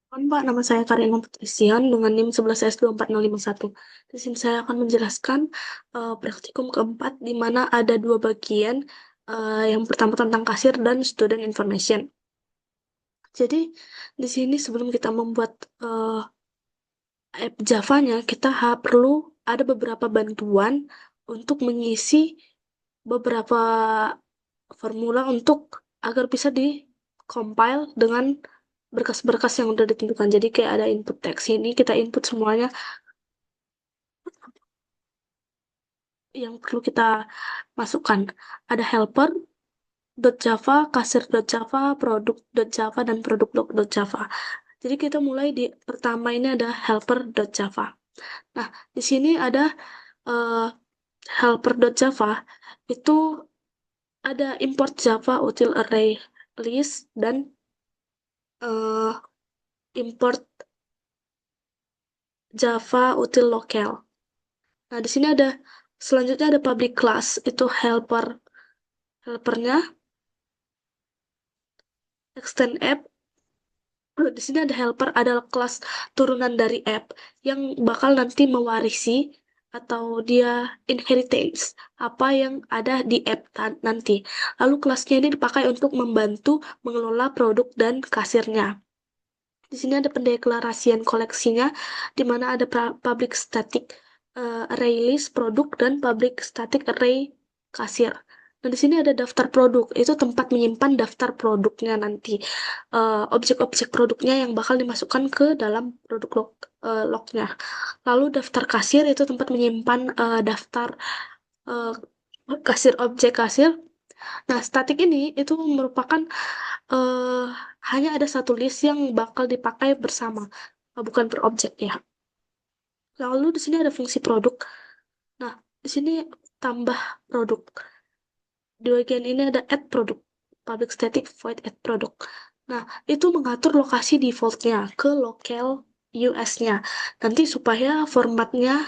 Mbak, nama saya Karina Patrician dengan NIM 11S24051. Di sini saya akan menjelaskan praktikum keempat di mana ada dua bagian. Yang pertama tentang kasir dan student information. Jadi di sini sebelum kita membuat app Java-nya, kita perlu ada beberapa bantuan untuk mengisi beberapa formula untuk agar bisa di compile dengan berkas-berkas yang udah ditentukan. Jadi kayak ada input teks ini, kita input semuanya yang perlu kita masukkan. Ada helper.java, kasir.java, produk.java, dan produk.java. Jadi kita mulai di pertama ini ada helper.java. Nah, di sini ada uh, helper.java itu ada import Java util array list dan uh, import Java util locale. Nah, di sini ada selanjutnya ada public class itu helpernya extend app. Di sini ada helper adalah kelas turunan dari app yang bakal nanti mewarisi atau dia inheritance apa yang ada di app nanti. Lalu kelasnya ini dipakai untuk membantu mengelola produk dan kasirnya. Di sini ada pendeklarasian koleksinya, di mana ada public static array list produk dan public static array kasir. Nah, di sini ada daftar produk, itu tempat menyimpan daftar produknya nanti. Objek-objek produknya yang bakal dimasukkan ke dalam produk lognya. Lalu daftar kasir itu tempat menyimpan daftar eh, kasir objek kasir. Nah, statik ini itu merupakan eh hanya ada satu list yang bakal dipakai bersama, bukan per objek ya. Lalu di sini ada fungsi produk. Nah, di sini tambah produk. Di bagian ini ada add produk, public static void add produk. Nah, itu mengatur lokasi defaultnya ke locale US-nya. Nanti supaya formatnya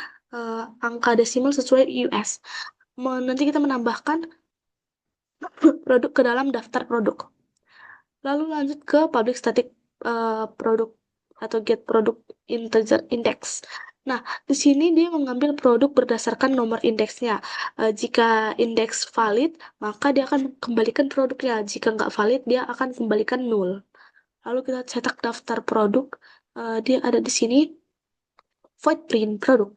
angka desimal sesuai US. Nanti kita menambahkan produk ke dalam daftar produk. Lalu lanjut ke public static produk atau get produk integer index. Nah, di sini dia mengambil produk berdasarkan nomor indeksnya. Jika indeks valid, maka dia akan kembalikan produknya. Jika nggak valid, dia akan kembalikan null. Lalu kita cetak daftar produk. Dia ada di sini void print produk.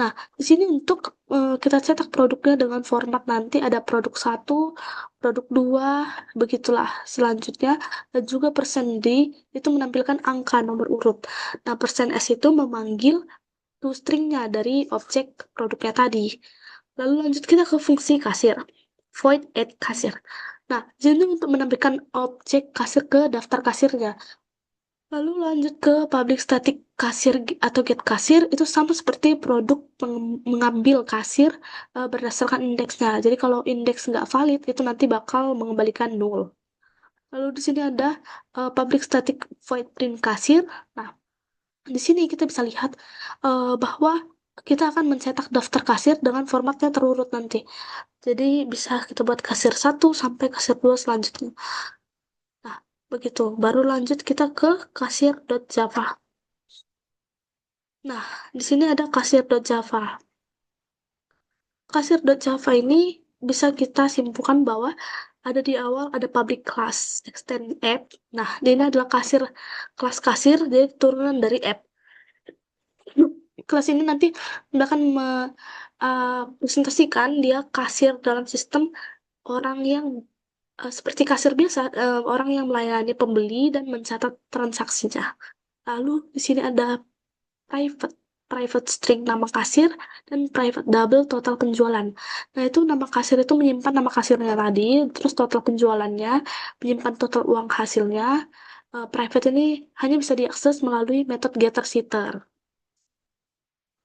Nah, di sini untuk kita cetak produknya dengan format nanti ada produk satu, produk 2, begitulah selanjutnya. Dan juga persen %D itu menampilkan angka nomor urut. Nah, persen %S itu memanggil toString-nya dari objek produknya tadi. Lalu lanjut kita ke fungsi kasir. Void add kasir. Nah, jadi untuk menampilkan objek kasir ke daftar kasirnya. Lalu lanjut ke public static kasir atau get kasir itu sama seperti produk mengambil kasir berdasarkan indeksnya. Jadi kalau indeks nggak valid itu nanti bakal mengembalikan null. Lalu di sini ada public static void print kasir. Nah, di sini kita bisa lihat bahwa kita akan mencetak daftar kasir dengan formatnya terurut nanti. Jadi bisa kita buat kasir satu sampai kasir 2 selanjutnya. Nah, begitu. Baru lanjut kita ke kasir.java. Nah, di sini ada kasir.java. Kasir.java ini bisa kita simpulkan bahwa ada di awal ada public class extend app. Nah, ini adalah kelas kasir, jadi turunan dari app. Kelas ini nanti akan presentasikan dia kasir dalam sistem orang yang seperti kasir biasa, orang yang melayani pembeli dan mencatat transaksinya. Lalu di sini ada private private string nama kasir dan private double total penjualan. Nah, itu nama kasir itu menyimpan nama kasirnya tadi, terus total penjualannya, menyimpan total uang hasilnya. Private ini hanya bisa diakses melalui metode getter setter.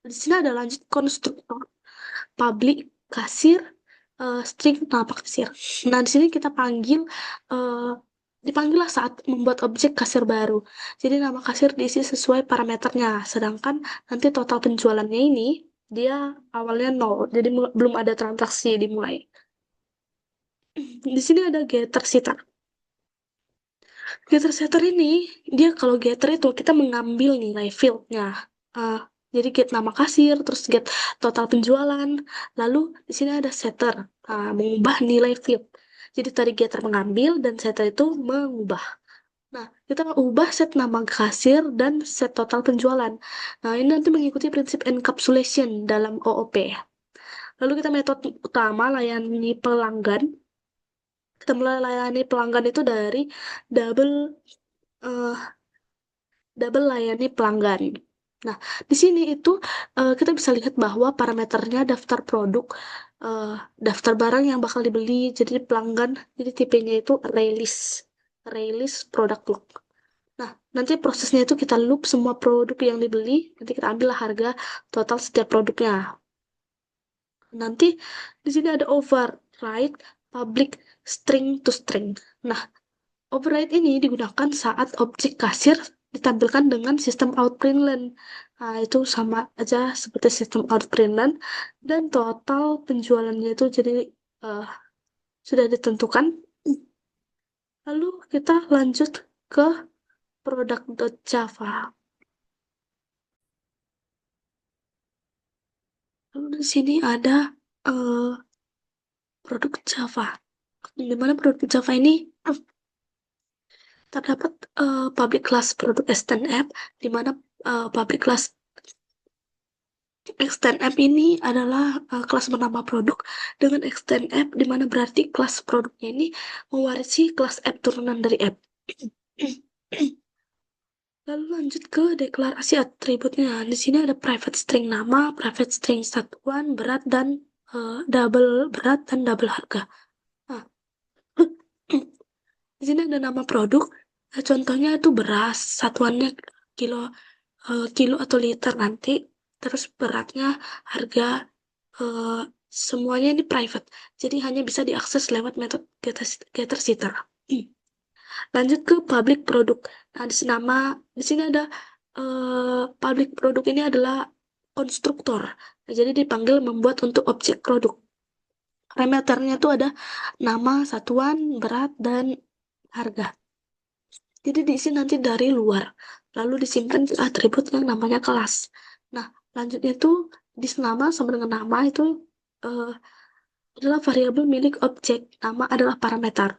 Di sini ada lanjut konstruktor public kasir string nama kasir. Nah, di sini kita eh, dipanggillah saat membuat objek kasir baru. Jadi nama kasir diisi sesuai parameternya, sedangkan nanti total penjualannya ini dia awalnya nol, jadi belum ada transaksi dimulai. Di sini ada getter sitter. Getter setter ini, dia kalau getter itu kita mengambil nilai fieldnya. Uh, jadi get nama kasir, terus get total penjualan. Lalu di sini ada setter, mengubah nilai field. Jadi tadi getter mengambil dan setter itu mengubah. Nah, kita ubah set nama kasir dan set total penjualan. Nah, ini nanti mengikuti prinsip encapsulation dalam OOP. Lalu kita metode utama layani pelanggan. Kita mulai layani pelanggan itu dari double eh, double layani pelanggan. Nah, di sini itu kita bisa lihat bahwa parameternya daftar produk, eh, daftar barang yang bakal dibeli, jadi pelanggan, jadi tipenya itu release product log. Nah, nanti prosesnya itu kita loop semua produk yang dibeli, nanti kita ambil harga total setiap produknya. Nanti di sini ada override public string to string. Nah, override ini digunakan saat objek kasir ditampilkan dengan sistem outprintln. Nah, itu sama aja seperti sistem outprintln dan total penjualannya itu jadi eh, sudah ditentukan. Lalu kita lanjut ke product.java. Lalu di sini ada eh, produk Java. Di mana produk Java ini terdapat public class produk extend app, di mana public class extend app ini adalah kelas bernama produk dengan extend app, di mana berarti kelas produknya ini mewarisi kelas app turunan dari app. Lalu lanjut ke deklarasi atributnya. Di sini ada private string nama, private string satuan, berat dan double berat dan double harga. Nah, di sini ada nama produk. Contohnya itu beras, satuannya kilo, kilo atau liter nanti. Terus beratnya, harga, eh, semuanya ini private. Jadi hanya bisa diakses lewat metode getter setter. Lanjut ke public produk. Nah, di sini ada public produk ini adalah konstruktor. Nah, jadi dipanggil membuat untuk objek produk. Parameternya itu ada nama, satuan, berat, dan harga. Jadi diisi nanti dari luar, lalu disimpan ke atribut yang namanya kelas. Nah, lanjutnya itu di nama sama dengan nama itu eh, adalah variabel milik objek. Nama adalah parameter.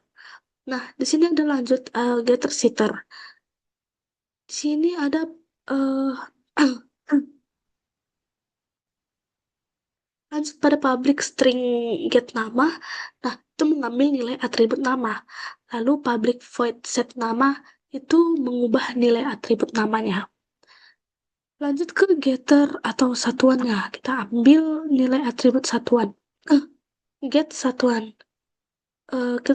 Nah, di sini ada lanjut getter setter. Di sini ada eh, lanjut pada public string get nama. Nah, itu mengambil nilai atribut nama. Lalu public void set nama itu mengubah nilai atribut namanya. Lanjut ke getter atau satuannya. Kita ambil nilai atribut satuan. Eh, Get satuan. Ke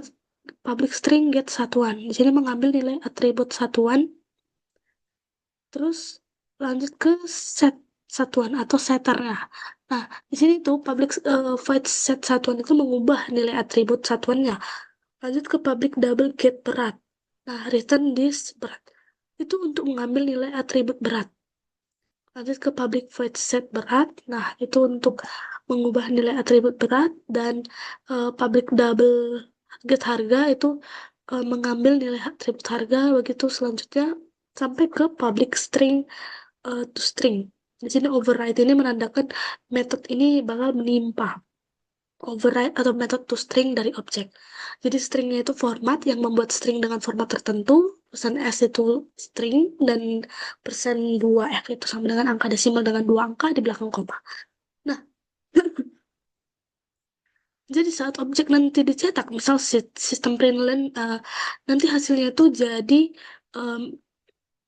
public string get satuan. Di sini mengambil nilai atribut satuan. Terus lanjut ke set satuan atau setternya. Nah, di sini tuh public void set satuan itu mengubah nilai atribut satuannya. Lanjut ke public double get berat. Nah, return this berat. Itu untuk mengambil nilai atribut berat. Lanjut ke public void set berat. Nah, itu untuk mengubah nilai atribut berat dan public double get harga itu mengambil nilai atribut harga. Begitu selanjutnya sampai ke public string to string. Di sini override ini menandakan metode ini bakal menimpa override atau method to string dari objek. Jadi stringnya itu format yang membuat string dengan format tertentu, persen S itu string, dan persen 2F itu sama dengan angka desimal dengan 2 angka di belakang koma. Nah, jadi saat objek nanti dicetak, misal sistem println, nanti hasilnya itu jadi em,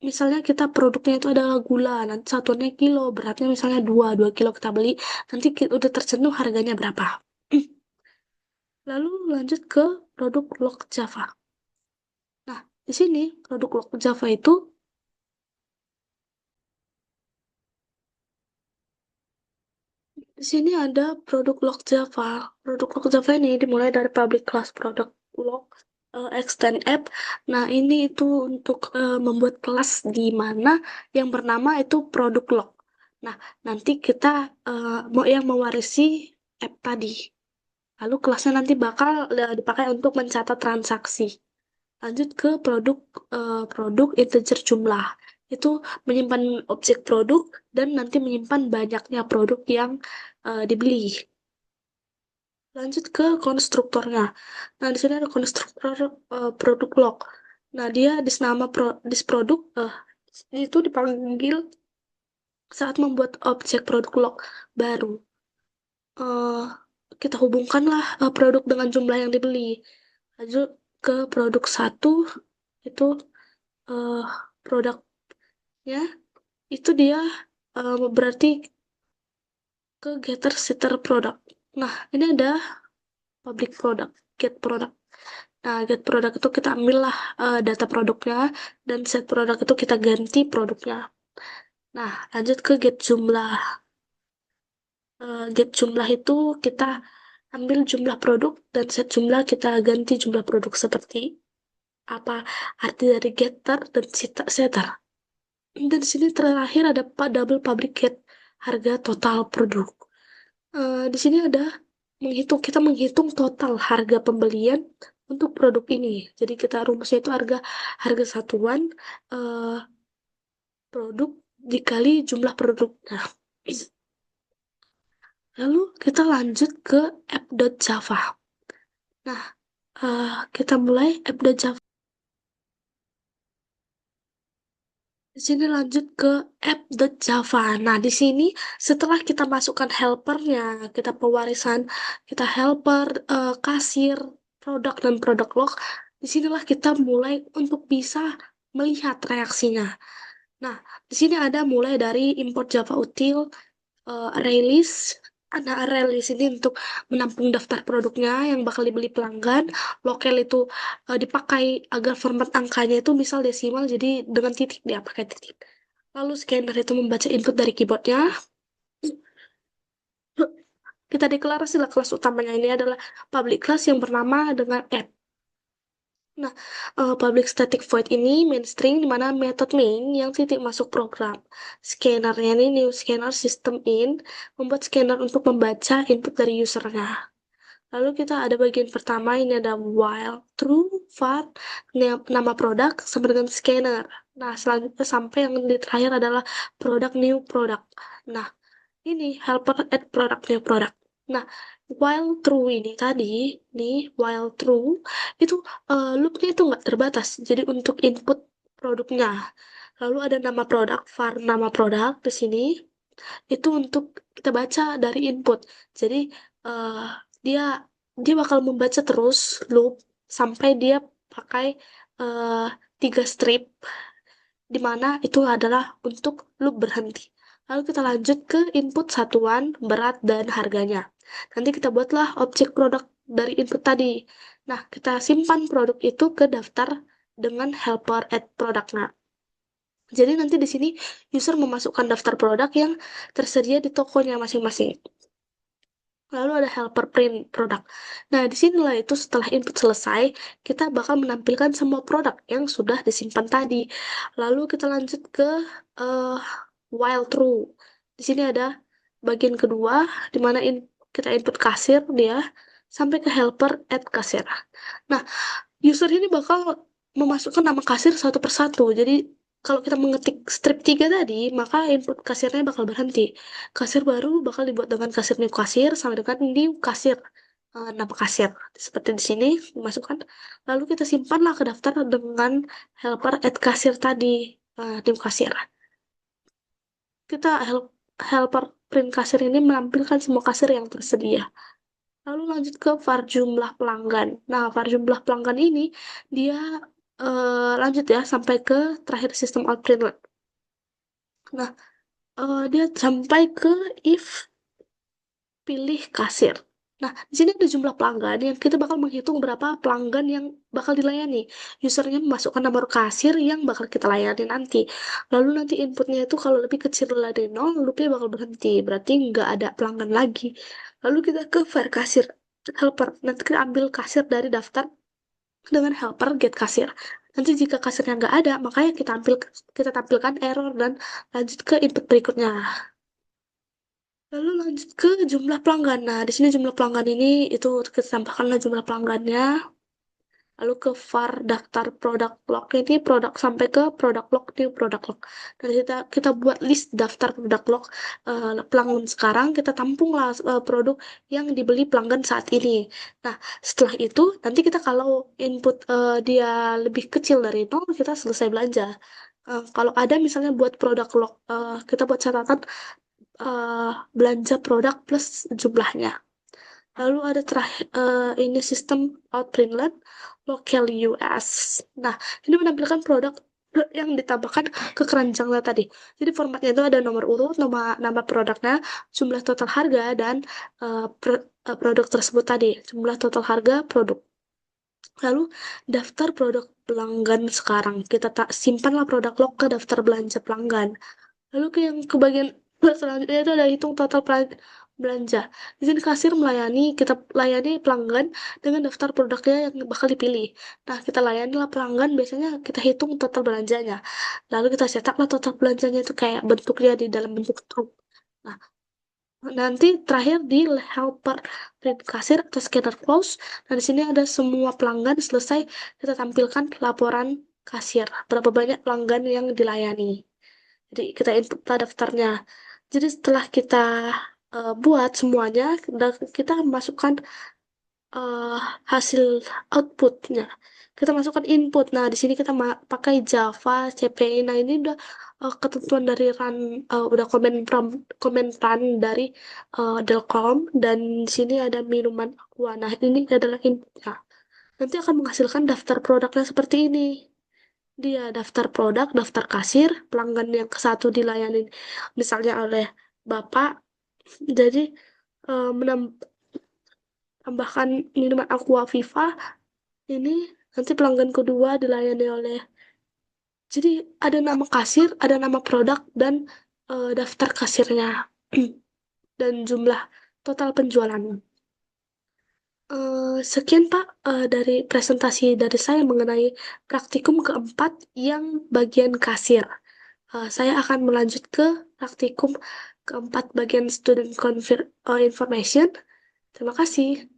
misalnya kita produknya itu adalah gula, nanti satuannya kilo, beratnya misalnya 2 kilo kita beli, nanti udah tercentuh harganya berapa. Lalu lanjut ke produk log Java. Nah, di sini produk log Java itu di sini ada produk log Java. Produk log Java ini dimulai dari public class product log extend app. Nah, ini itu untuk membuat kelas di mana yang bernama itu produk log. Nah, nanti kita mau yang mewarisi app tadi. Lalu kelasnya nanti bakal dipakai untuk mencatat transaksi. Lanjut ke produk integer jumlah. Itu menyimpan objek produk dan nanti menyimpan banyaknya produk yang dibeli. Lanjut ke konstruktornya. Nah, di sini ada konstruktor produk log. Nah, dia dis produk itu dipanggil saat membuat objek produk log baru. Eh, kita hubungkanlah produk dengan jumlah yang dibeli. Lanjut ke produk satu itu eh, produknya itu dia berarti ke getter setter product. Nah, ini ada public product, get product. Nah, get product itu kita ambillah data produknya dan set product itu kita ganti produknya. Nah, lanjut ke get jumlah. Get jumlah itu kita ambil jumlah produk dan set jumlah kita ganti jumlah produk seperti apa arti dari getter dan setter. Dan di sini terakhir ada double public get harga total produk. Di sini ada kita menghitung total harga pembelian untuk produk ini. Jadi kita rumusnya itu harga harga satuan eh, produk dikali jumlah produk. Nah, lalu kita lanjut ke app.java. Nah, kita mulai app.java. Di sini lanjut ke app.java. Nah, di sini setelah kita masukkan helpernya, kita pewarisan, kita helper, kasir, produk, dan produk log, disinilah kita mulai untuk bisa melihat reaksinya. Nah, di sini ada mulai dari import Java util, release. Ada release ini untuk menampung daftar produknya yang bakal dibeli pelanggan. Local itu dipakai agar format angkanya itu misal desimal, jadi dengan titik dia pakai titik. Lalu scanner itu membaca input dari keyboardnya. Kita deklarasilah kelas utamanya ini adalah public class yang bernama dengan app. Nah, public static void ini main string di mana method main yang titik masuk program. Scannernya ini new scanner system in membuat scanner untuk membaca input dari usernya. Lalu kita ada bagian pertama ini ada while true var nama produk sama dengan scanner. Nah, selanjutnya sampai yang di terakhir adalah produk new product. Nah, ini helper add product new product. Nah, while true ini tadi, nih while true itu loopnya itu nggak terbatas. Jadi untuk input produknya. Lalu ada nama produk, var nama produk di sini itu untuk kita baca dari input. Jadi eh, dia dia bakal membaca terus loop sampai dia pakai eh, 3 strip di mana itu adalah untuk loop berhenti. Lalu kita lanjut ke input satuan, berat, dan harganya. Nanti kita buatlah objek produk dari input tadi. Nah, kita simpan produk itu ke daftar dengan helper add produknya. Jadi nanti di sini user memasukkan daftar produk yang tersedia di tokonya masing-masing. Lalu ada helper print produk. Nah, disinilah itu setelah input selesai, kita bakal menampilkan semua produk yang sudah disimpan tadi. Lalu kita lanjut ke eh, while true. Di sini ada bagian kedua, di mana kita input kasir dia, sampai ke helper add kasir. Nah, user ini bakal memasukkan nama kasir satu persatu. Jadi kalau kita mengetik strip 3 tadi, maka input kasirnya bakal berhenti. Kasir baru bakal dibuat dengan kasir new kasir sama dengan new kasir. Nama kasir. Seperti di sini dimasukkan. Lalu kita simpanlah ke daftar dengan helper add kasir tadi. New kasir. Kita helper print kasir ini menampilkan semua kasir yang tersedia. Lalu lanjut ke var jumlah pelanggan. Nah, var jumlah pelanggan ini dia lanjut ya sampai ke terakhir sistem out print. Nah, dia sampai ke if pilih kasir. Nah, di sini ada jumlah pelanggan yang kita bakal menghitung berapa pelanggan yang bakal dilayani. Usernya memasukkan nomor kasir yang bakal kita layani nanti. Lalu nanti inputnya itu kalau lebih kecil dari 0, loopnya bakal berhenti. Berarti nggak ada pelanggan lagi. Lalu kita ke var kasir helper. Nanti kita ambil kasir dari daftar dengan helper get kasir. Nanti jika kasirnya nggak ada, makanya kita tampilkan error dan lanjut ke input berikutnya. Lalu lanjut ke jumlah pelanggan. Nah, di sini jumlah pelanggan ini itu kita tambahkanlah jumlah pelanggannya. lalu ke var daftar produk log, ini produk sampai ke produk log, ini produk log. Dan kita buat list daftar produk log pelanggan sekarang, kita tampunglah produk yang dibeli pelanggan saat ini. Nah, setelah itu nanti kita kalau input dia lebih kecil dari nol, kita selesai belanja. Kalau ada misalnya buat produk log, kita buat catatan belanja produk plus jumlahnya. Lalu ada terakhir ini sistem outprintln local US. Nah, ini menampilkan produk yang ditambahkan ke keranjangnya tadi. Jadi formatnya itu ada nomor urut, nama produknya, jumlah total harga, dan produk tersebut tadi, jumlah total harga produk. Lalu daftar produk pelanggan sekarang. Kita tak simpanlah produk log ke daftar belanja pelanggan. Lalu ke bagian selanjutnya itu ada hitung total belanja. Di sini kasir kita layani pelanggan dengan daftar produknya yang bakal dipilih. Nah, kita layanilah pelanggan, biasanya kita hitung total belanjanya. Lalu kita cetaklah total belanjanya itu kayak bentuknya di dalam bentuk truk. Nah, nanti terakhir di helper print kasir atau scanner close. Nah, di sini ada semua pelanggan selesai, kita tampilkan laporan kasir. Berapa banyak pelanggan yang dilayani. Jadi kita input daftarnya. Jadi setelah kita buat semuanya, kita masukkan eh, hasil outputnya. Kita masukkan input. Nah, di sini kita pakai Java, CPI. Nah, ini udah ketentuan dari udah komen run dari Delcom, dan di sini ada minuman aqua. Nah, ini adalah inputnya. Nanti akan menghasilkan daftar produknya seperti ini. Dia daftar produk, daftar kasir, pelanggan yang ke satu dilayani misalnya oleh Bapak. Jadi menambahkan minuman Aqua Viva ini, nanti pelanggan kedua dilayani oleh. Jadi ada nama kasir, ada nama produk, dan daftar kasirnya dan jumlah total penjualan. Sekian Pak dari presentasi dari saya mengenai praktikum keempat yang bagian kasir. Saya akan melanjut ke praktikum keempat bagian student information. Terima kasih.